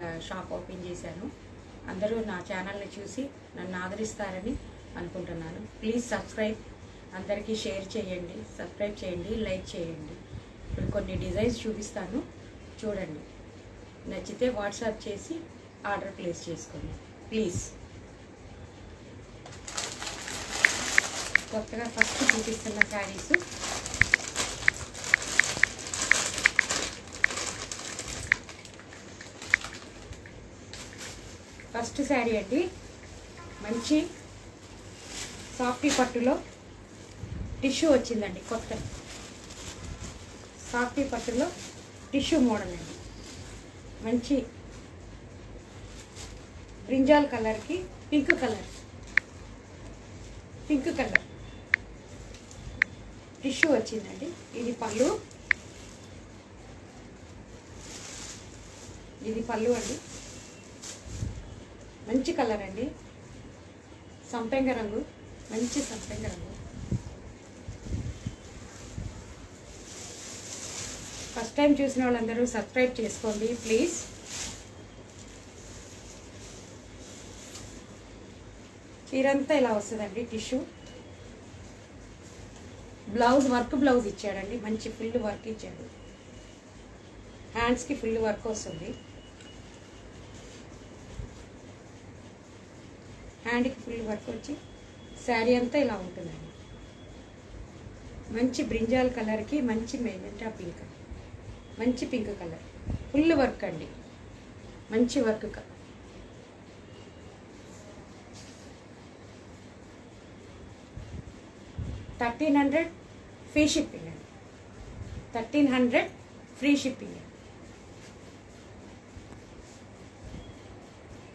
Shop open చేశాను. అందరూ నా ఛానల్ని చూసి నన్ను ఆదరిస్తారని అనుకుంటున్నాను. ప్లీజ్ సబ్స్క్రైబ్, అందరికీ షేర్ చేయండి, సబ్స్క్రైబ్ చేయండి, లైక్ చేయండి. ఇప్పుడు కొన్ని డిజైన్స్ చూపిస్తాను, చూడండి. నచ్చితే వాట్సాప్ చేసి ఆర్డర్ ప్లేస్ చేసుకోండి ప్లీజ్. కొత్తగా ఫస్ట్ చూపిస్తున్న శారీస్ ఫస్ట్ శారీ అండి, మంచి సాఫ్టీ పట్టులో టిష్యూ వచ్చిందండి. కొత్త సాఫ్టీ పట్టులో టిష్యూ మోడల్ అండి. మంచి బ్రింజాల్ కలర్కి పింక్ కలర్ టిష్యూ వచ్చిందండి. ఇది పళ్ళు, ఇది పళ్ళు అండి. మంచి కలర్ అండి, సంపెంగ రంగు, మంచి సంపెంగ రంగు. ఫస్ట్ టైం చూసిన వాళ్ళందరూ సబ్స్క్రైబ్ చేసుకోండి ప్లీజ్. చీరంతా ఇలా వస్తుందండి టిష్యూ. బ్లౌజ్ వర్క్ బ్లౌజ్ ఇచ్చాడండి, మంచి ఫుల్ వర్క్ ఇచ్చాడు. హ్యాండ్స్కి ఫుల్ వర్క్ వస్తుంది, హ్యాండ్కి ఫుల్ వర్క్ వచ్చి శారీ అంతా ఇలా ఉంటుందండి. మంచి బ్రింజాల్ కలర్కి మంచి మెజెంటా పింక్, మంచి పింక్ కలర్, ఫుల్ వర్క్ అండి, మంచి వర్క్. 1300 ఫ్రీ షిప్పింగ్ అండి, 1300 ఫ్రీ షిప్పింగ్,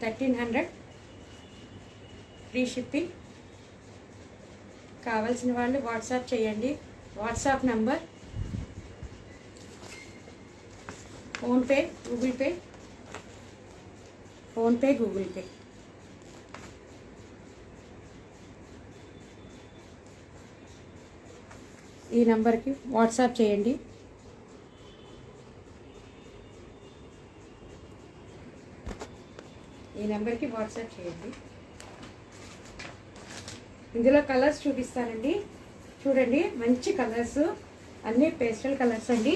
1300 ఫ్రీ షిప్పింగ్. కావాల్సిన వాళ్ళు వాట్సాప్ చేయండి. WhatsApp number PhonePe, Google pay. ఈ నంబర్కి వాట్సాప్ చేయండి. ఇందులో కలర్స్ చూపిస్తానండి, చూడండి. మంచి కలర్స్, అన్నీ పేస్టల్ కలర్స్ అండి.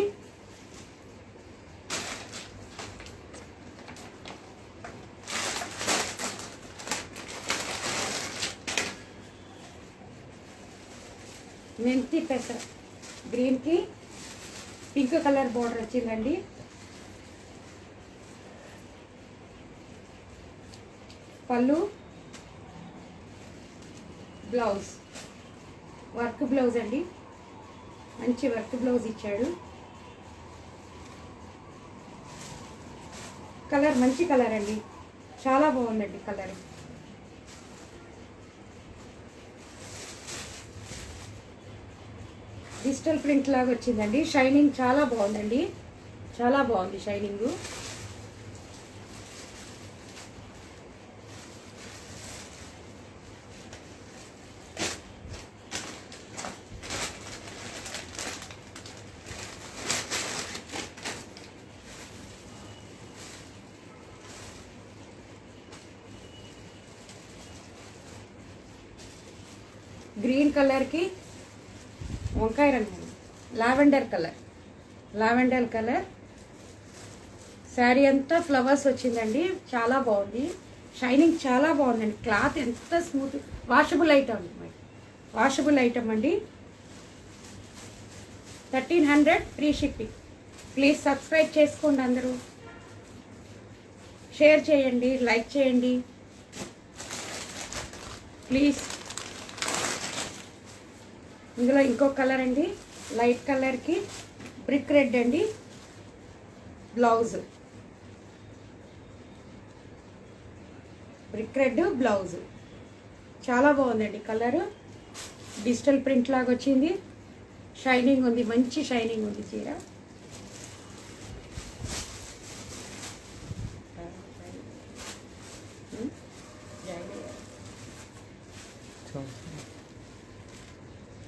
మెంతి పెసర గ్రీన్కి పింక్ కలర్ బోర్డర్ వచ్చిందండి. పళ్ళు, బ్లౌజ్ వర్క్ బ్లౌజ్ అండి, మంచి వర్క్ బ్లౌజ్ ఇచ్చాడు. కలర్ మంచి కలర్ అండి, చాలా బాగుందండి కలర్. డిజిటల్ ప్రింట్ లాగా వచ్చిందండి. షైనింగ్ చాలా బాగుందండి, చాలా బాగుంది షైనింగ్. గ్రీన్ కలర్కి వంకాయ రంగు, లావెండర్ కలర్ శారీ అంతా ఫ్లవర్స్ వచ్చిందండి. చాలా బాగుంది, షైనింగ్ చాలా బాగుందండి. క్లాత్ ఎంత స్మూత్, వాషబుల్ ఐటమ్ అండి. 1300 ఫ్రీ షిప్పింగ్. ప్లీజ్ సబ్స్క్రైబ్ చేసుకోండి, అందరూ షేర్ చేయండి, లైక్ చేయండి ప్లీజ్. ఇందులో ఇంకో కలర్ అండి, లైట్ కలర్కి బ్రిక్ రెడ్ అండి. బ్లౌజ్ బ్రిక్ రెడ్ బ్లౌజ్ చాలా బాగుందండి కలరు. డిజిటల్ ప్రింట్ లాగా వచ్చింది, షైనింగ్ ఉంది, మంచి షైనింగ్ ఉంది చీర.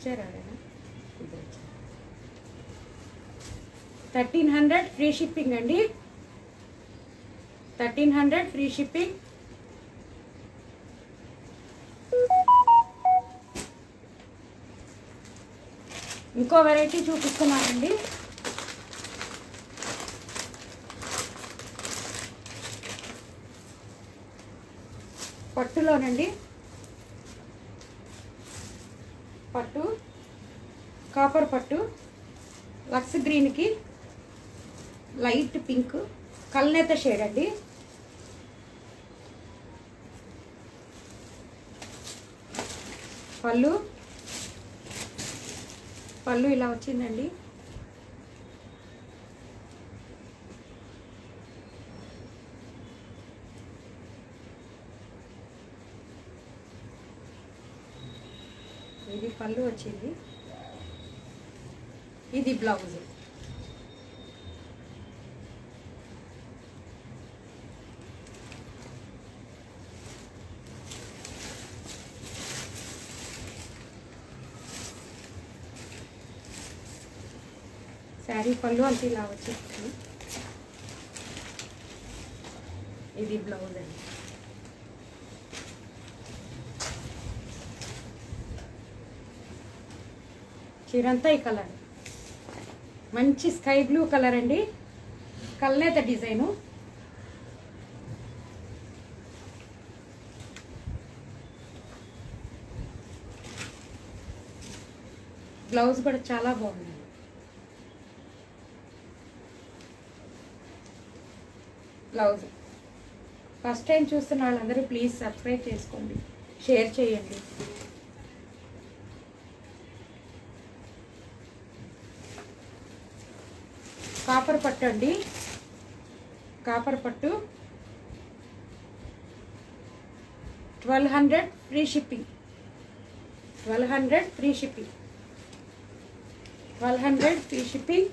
వచ్చారా? 1300 ఫ్రీ షిప్పింగ్ అండి. 1300 ఫ్రీ షిప్పింగ్. ఇంకో వెరైటీ చూపిస్తున్నానండి. పట్టులోనండి, పట్టు కాపర్ పట్టు, లక్స్ గ్రీన్కి లైట్ పింక్, కల్నేత షేడ్ అండి. పళ్ళు పళ్ళు ఇలా వచ్చిందండి. ఇది పళ్ళు వచ్చింది. ఇది బ్లౌజ్. శారీ పళ్ళు అంటే ఇలా వచ్చేస్తుంది. ఇది బ్లౌజ్ అండి. చీరంతా ఈ కలర్, మంచి స్కై బ్లూ కలర్ అండి, కల్నేత డిజైను. బ్లౌజ్ కూడా చాలా బాగుంది. బ్లౌజ్ ఫస్ట్ టైం చూస్తున్న వాళ్ళందరూ ప్లీజ్ సబ్స్క్రైబ్ చేసుకోండి, షేర్ చేయండి. కాపర్ పట్టు అండి, కాపర్ పట్టు 1200 free shipping. 1200 free shipping. 1200 free shipping.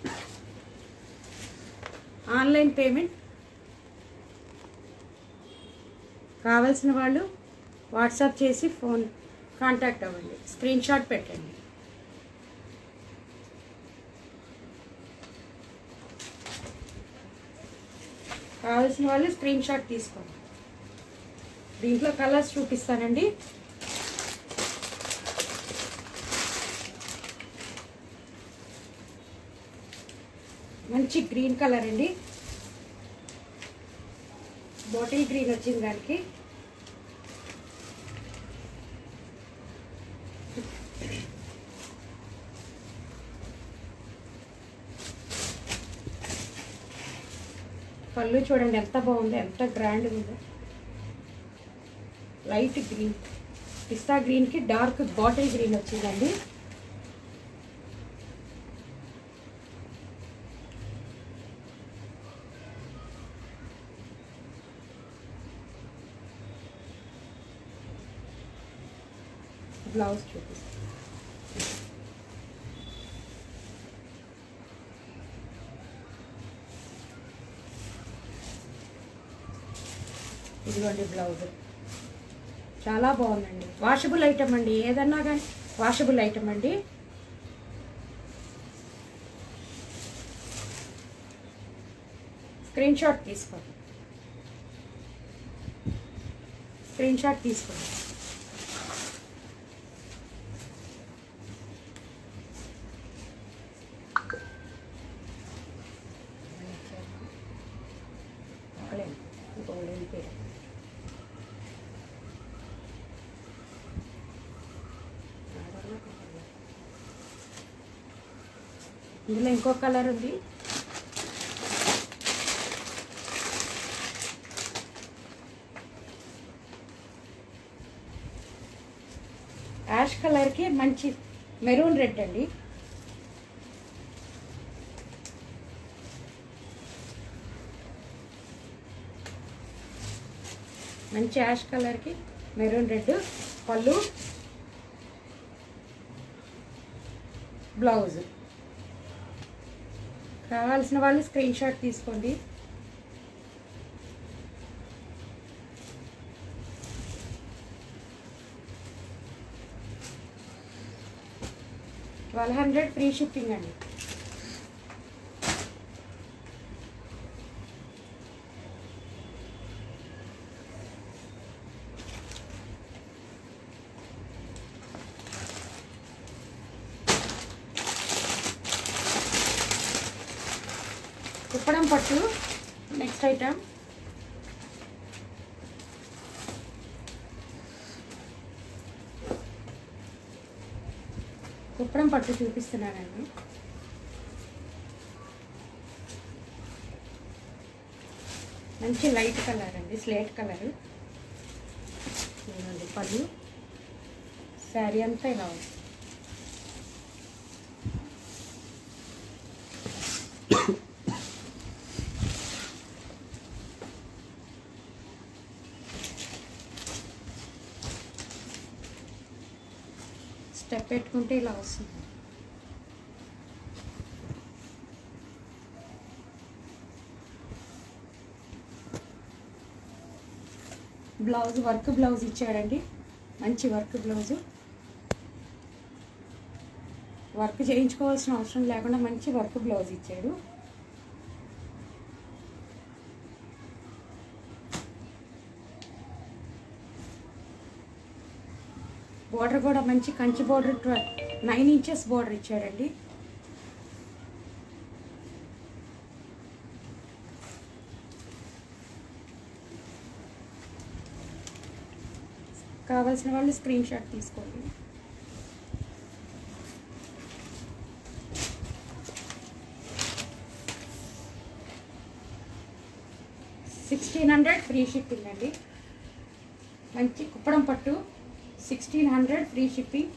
Online payment. కావాల్సిన వాళ్ళు వాట్సాప్ చేసి ఫోన్ కాంటాక్ట్ అవ్వండి, స్క్రీన్ షాట్ పెట్టండి. కావాల్సిన వాళ్ళు స్క్రీన్ షాట్ తీసుకోండి. దీంట్లో కలర్స్ చూపిస్తానండి. మంచి గ్రీన్ కలర్ అండి, బాటిల్ గ్రీన్ వచ్చింది దానికి. పళ్ళు చూడండి ఎంత బాగుంది, ఎంత గ్రాండ్ ఉందో. లైట్ గ్రీన్, పిస్తా గ్రీన్కి డార్క్ బాటిల్ గ్రీన్ వచ్చిందండి. బ్లౌజ్ చూపిస్తాను. ఇదిగోండి బ్లౌజ్, చాలా బాగుందండి. వాషబుల్ ఐటమ్ అండి, ఏదన్నా కానీ వాషబుల్ ఐటమ్ అండి. స్క్రీన్ షాట్ తీసుకోండి, స్క్రీన్ షాట్ తీసుకోండి. ఇందులో ఇంకో కలర్ ఉంది. యాష్ కలర్కి మంచి మెరూన్ రెడ్ అండి. మంచి యాష్ కలర్కి మెరూన్ రెడ్. పళ్ళు, బ్లౌజ్. కావాల్సిన వాళ్ళు స్క్రీన్ షాట్ తీసుకోండి. $1200 ఫ్రీ షిప్పింగ్ అండి. కుప్పడం పట్టు నెక్స్ట్ ఐటమ్. కుప్పడం పట్టు చూపిస్తున్నానండి. మంచి లైట్ కలర్ అండి, స్లేట్ కలరు. చూడండి పళ్ళు, శారీ అంతా ఇలా ఉంది. స్టెప్ పెట్టుకుంటే ఇలా వస్తుంది. బ్లౌజ్ వర్క్ బ్లౌజ్ ఇచ్చాడండి, మంచి వర్క్ బ్లౌజు. వర్క్ చేయించుకోవాల్సిన అవసరం లేకుండా మంచి వర్క్ బ్లౌజ్ ఇచ్చాడు. బోర్డర్ కూడా మంచి కంచి బోర్డర్ 9 ఇంచెస్ బోర్డర్ ఇచ్చాడండి. కావాల్సిన వాళ్ళు స్క్రీన్ షాట్ తీసుకోండి. $1600 ఫ్రీ షిప్పింగ్ అండి. మంచి కుప్పడం పట్టు 1600 ఫ్రీ షిప్పింగ్.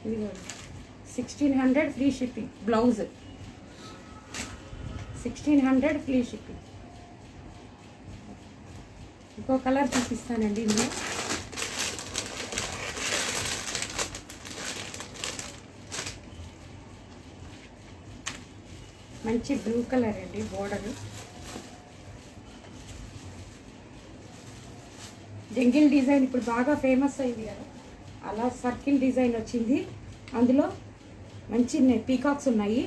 ఇది 1600 free shipping. Blouse 1600 free shipping. ఇంకో కలర్ చూపిస్తానండి. ఇందులో మంచి బ్లూ కలర్ అండి బోర్డర్. జంగిల్ డిజైన్ ఇప్పుడు బాగా ఫేమస్ అయింది కదా, అలా సర్కిల్ డిజైన్ వచ్చింది. అందులో మంచి పీకాక్స్ ఉన్నాయి.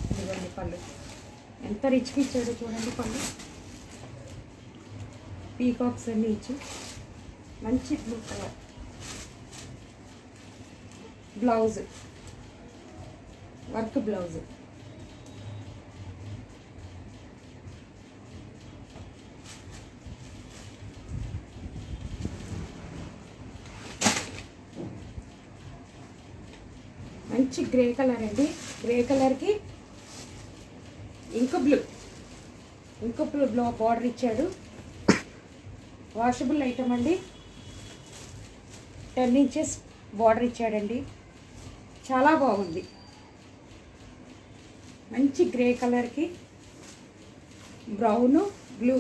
ఇదిగోండి పళ్ళు ఎంత రిచ్గా ఇచ్చాడో చూడండి. పళ్ళు పీకాక్స్ అన్నీ ఇచ్చి మంచి blue colour. Blouse work blouse. మంచి గ్రే కలర్ అండి. గ్రే కలర్కి ఇంకు బ్లూ బార్డర్ ఇచ్చాడు. వాషబుల్ ఐటమ్ అండి. 10 ఇంచెస్ బార్డర్ ఇచ్చాడండి. చాలా బాగుంది. మంచి గ్రే కలర్కి బ్రౌను బ్లూ.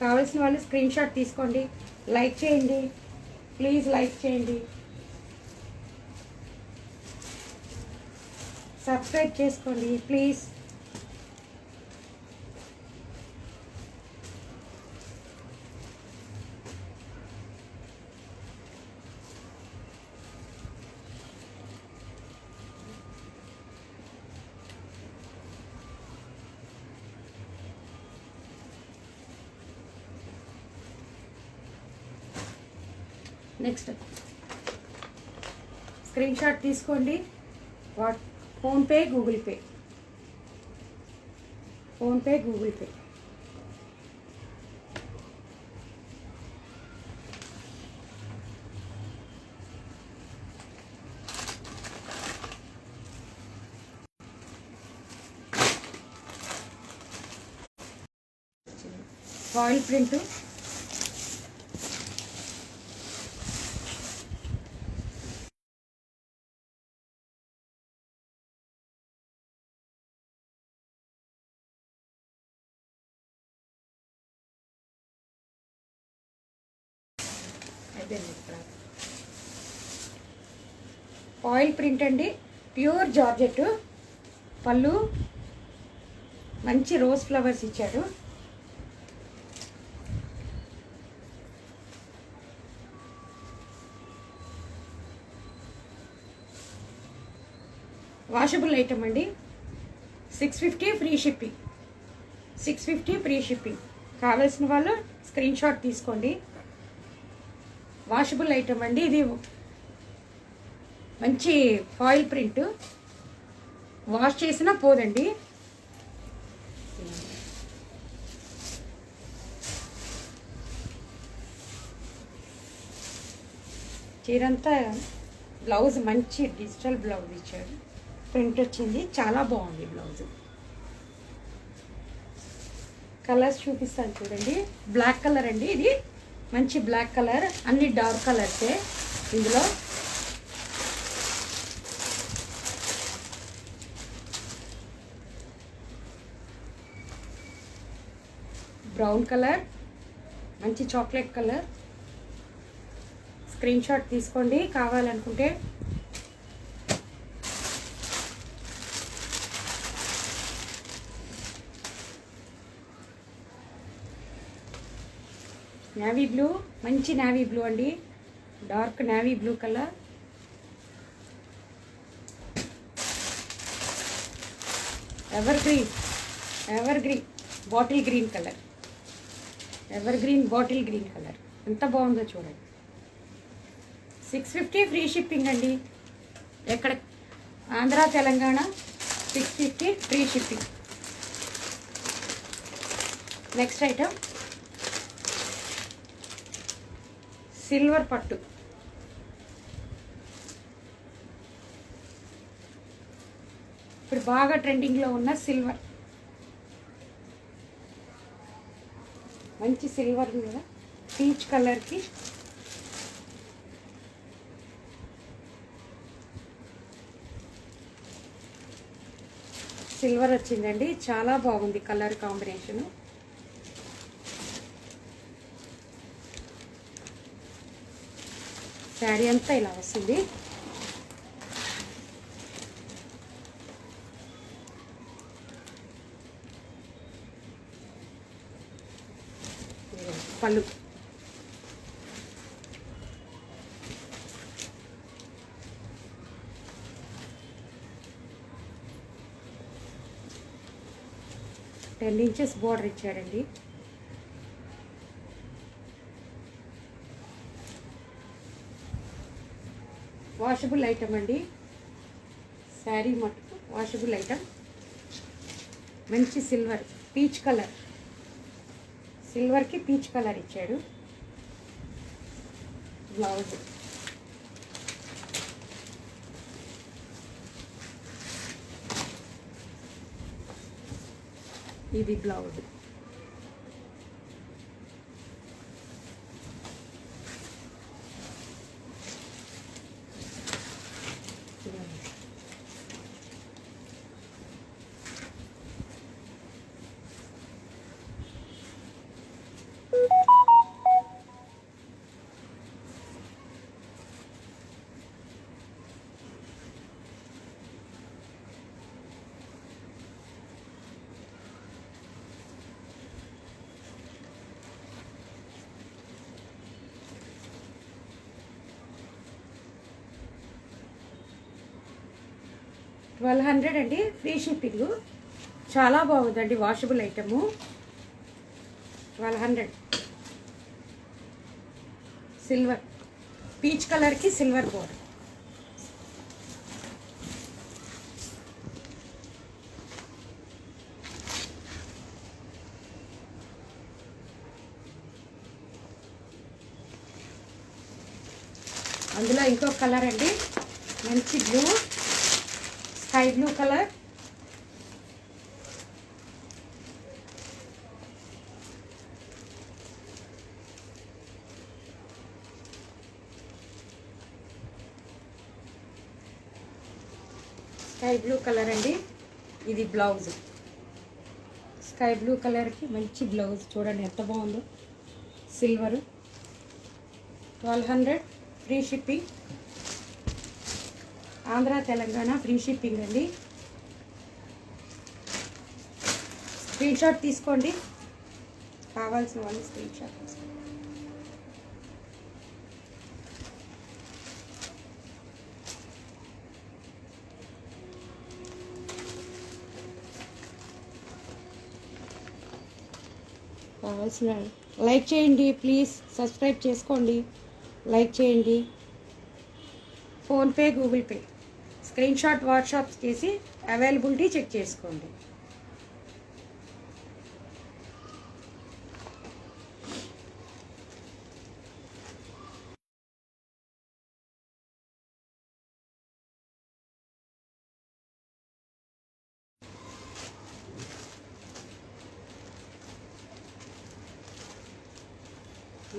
కావాల్సిన వాళ్ళు స్క్రీన్ షాట్ తీసుకోండి. లైక్ చేయండి ప్లీజ్, లైక్ చేయండి, సబ్స్క్రైబ్ చేసుకోండి ప్లీజ్. నెక్స్ట్ స్క్రీన్ షాట్ తీసుకోండి. PhonePe Google pay. Foil print. Oil print అండి, ప్యూర్ జార్జెట్. పళ్ళు మంచి రోజ్ ఫ్లవర్స్ ఇచ్చాడు. వాషబుల్ ఐటమ్ అండి. 650 ఫ్రీ షిప్పింగ్. 650 free shipping. కావాల్సిన వాళ్ళు స్క్రీన్ షాట్ తీసుకోండి. వాషబుల్ ఐటమ్ అండి. ఇది మంచి ఫాయిల్ ప్రింట్, వాష్ చేసినా పోదండి. చీరంతా బ్లౌజ్ మంచి డిజిటల్ బ్లౌజ్ ఇచ్చాడు, ప్రింట్ వచ్చింది, చాలా బాగుంది బ్లౌజ్. కలర్స్ చూపిస్తాను చూడండి. బ్లాక్ కలర్ అండి, ఇది మంచి బ్లాక్ కలర్, అన్ని డార్క్ కలర్సే ఇందులో. బ్రౌన్ కలర్, మంచి చాక్లెట్ కలర్. స్క్రీన్ షాట్ తీసుకోండి కావాలనుకుంటే. నేవీ బ్లూ, మంచి నేవీ బ్లూ అండి, dark navy blue colour. Ever green bottle green colour, ever green bottle green colour ఎంత బాగుందో చూడండి. 650 ఫ్రీ షిప్పింగ్ అండి. ఎక్కడ Andhra Telangana 650 free shipping. Next item silver పట్టు. ఇప్పుడు బాగా ట్రెండింగ్లో ఉన్న సిల్వర్, మంచి సిల్వర్ మీద పీచ్ కలర్కి సిల్వర్ వచ్చిందండి. చాలా బాగుంది కలర్ కాంబినేషను. శారీ అంతా ఇలా వస్తుంది. పళ్ళు టెన్ ఇంచెస్ బోర్డర్ ఇచ్చాడండి. వాషబుల్ ఐటమ్ అండి. శారీ మటుకు వాషబుల్ ఐటమ్. మంచి సిల్వర్ పీచ్ కలర్, సిల్వర్కి పీచ్ కలర్ ఇచ్చాడు. బ్లౌజ్ ఇది బ్లౌజ్. $1200 అండి, ఫ్రీ షిప్పింగ్. చాలా బాగుందండి వాషబుల్ ఐటము. 1200. సిల్వర్ పీచ్ కలర్కి సిల్వర్ బోర్డర్. అందులో ఇంకో కలర్ అండి, మంచి blue, sky blue colour. Sky blue colour అండి, ఇది బ్లౌజ్. స్కై బ్లూ కలర్కి మంచి బ్లౌజ్ చూడండి ఎంత బాగుందో. Silver. 1200 free shipping. Andhra Telangana free shipping అండి. స్క్రీన్ షాట్ తీసుకోండి కావాల్సిన వాళ్ళు స్క్రీన్ షాట్ తీసుకోండి. కావాల్సిన లైక్ చేయండి ప్లీజ్, సబ్స్క్రైబ్ చేసుకోండి, లైక్ చేయండి. PhonePe, Google pay screen shot WhatsApp చేసి అవైలబిలిటీ చెక్ చేసుకోండి.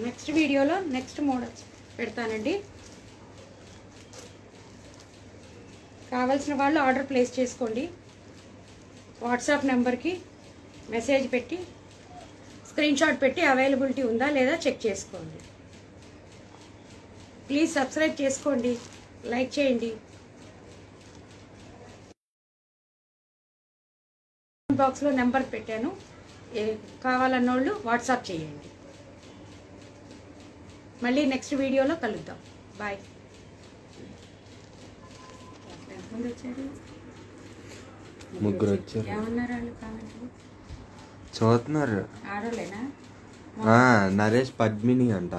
నెక్స్ట్ వీడియోలో నెక్స్ట్ మోడల్స్ పెడతానండి. కావాల్సిన వాళ్ళు ఆర్డర్ ప్లేస్ చేసుకోండి. వాట్సాప్ నెంబర్కి మెసేజ్ పెట్టి స్క్రీన్ షాట్ పెట్టి అవైలబిలిటీ ఉందా లేదా చెక్ చేసుకోండి. ప్లీజ్ సబ్స్క్రైబ్ చేసుకోండి, లైక్ చేయండి. బాక్స్లో నెంబర్ పెట్టాను, కావాలన్నోళ్ళు వాట్సాప్ చేయండి. మళ్ళీ నెక్స్ట్ వీడియోలో కలుద్దాం. బాయ్. ముగ్గురు వచ్చారు. ఏమన్నారు వాళ్ళు కామెంట్లు? చూస్తున్నారు. ఆడోలేనా? నరేష్ పద్మిని అంట.